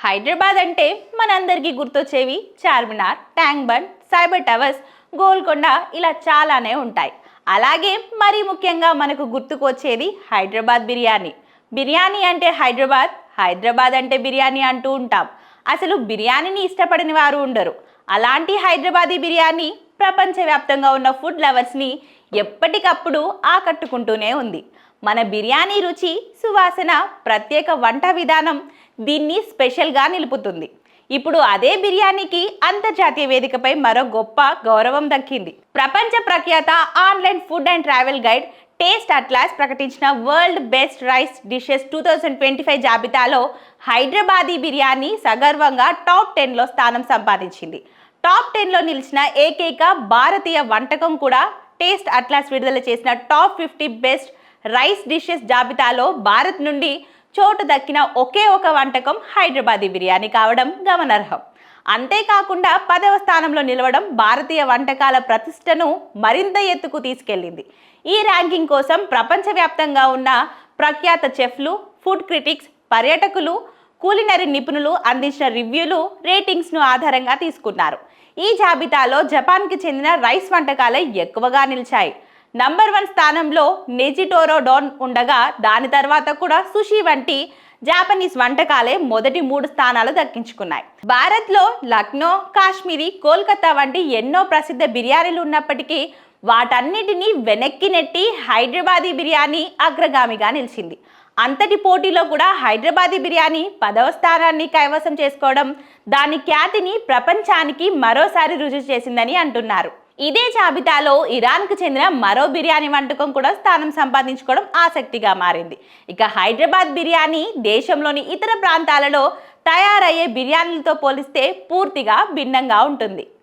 హైదరాబాద్ అంటే మనందరికీ గుర్తొచ్చేవి చార్మినార్, ట్యాంక్ బండ్, సైబర్ టవర్స్, గోల్కొండ ఇలా చాలానే ఉంటాయి. అలాగే మరీ ముఖ్యంగా మనకు గుర్తుకొచ్చేది హైదరాబాద్ బిర్యానీ. బిర్యానీ అంటే హైదరాబాద్, హైదరాబాద్ అంటే బిర్యానీ అంటూ ఉంటాం. అసలు బిర్యానీని ఇష్టపడని వారు ఉండరు. అలాంటి హైదరాబాదీ బిర్యానీ ప్రపంచవ్యాప్తంగా ఉన్న ఫుడ్ లవర్స్ని ఎప్పటికప్పుడు ఆకట్టుకుంటూనే ఉంది. మన బిర్యానీ రుచి, సువాసన, ప్రత్యేక వంట విధానం దీన్ని స్పెషల్గా నిలుపుతుంది. ఇప్పుడు అదే బిర్యానీకి అంతర్జాతీయ వేదికపై మరో గొప్ప గౌరవం దక్కింది. ప్రపంచ ప్రఖ్యాత online food and travel guide taste atlas ప్రకటించిన వరల్డ్ బెస్ట్ రైస్ డిషెస్ 2025 జాబితాలో హైదరాబాదీ బిర్యానీ సగర్వంగా టాప్ 10లో స్థానం సంపాదించింది. టాప్ 10లో నిలిచిన ఏకైక భారతీయ వంటకం కూడా టేస్ట్ అట్లాస్ విడుదల చేసిన టాప్ 50 బెస్ట్ రైస్ డిషెస్ జాబితాలో భారత్ నుండి చోటు దక్కిన ఒకే ఒక వంటకం హైదరాబాదీ బిర్యానీ కావడం గమనార్హం. అంతేకాకుండా 10వ స్థానంలో నిలవడం భారతీయ వంటకాల ప్రతిష్టను మరింత ఎత్తుకు తీసుకెళ్లింది. ఈ ర్యాంకింగ్ కోసం ప్రపంచవ్యాప్తంగా ఉన్న ప్రఖ్యాత చెఫ్లు, ఫుడ్ క్రిటిక్స్, పర్యాటకులు, కులినరీ నిపుణులు అందించిన రివ్యూలు, రేటింగ్స్ను ఆధారంగా తీసుకున్నారు. ఈ జాబితాలో జపాన్కి చెందిన రైస్ వంటకాలే ఎక్కువగా నిలిచాయి. నంబర్ 1 స్థానంలో నెజిటోరో డోన్ ఉండగా దాని తర్వాత కూడా సుషి వంటి జాపనీస్ వంటకాలే మొదటి 3 స్థానాలు దక్కించుకున్నాయి. భారత్లో లక్నో, కాశ్మీరీ, కోల్కతా వంటి ఎన్నో ప్రసిద్ధ బిర్యానీలు ఉన్నప్పటికీ వాటన్నిటినీ వెనక్కి నెట్టి హైదరాబాదీ బిర్యానీ అగ్రగామిగా నిలిచింది. అంతటి పోటీలో కూడా హైదరాబాదీ బిర్యానీ 10వ స్థానాన్ని కైవసం చేసుకోవడం దాని ఖ్యాతిని ప్రపంచానికి మరోసారి రుజువు చేసిందని అంటున్నారు. ఇదే జాబితాలో ఇరాన్కు చెందిన మరో బిర్యానీ వంటకం కూడా స్థానం సంపాదించుకోవడం ఆసక్తిగా మారింది. ఇక హైదరాబాద్ బిర్యానీ దేశంలోని ఇతర ప్రాంతాలలో తయారయ్యే బిర్యానీలతో పోలిస్తే పూర్తిగా భిన్నంగా ఉంటుంది.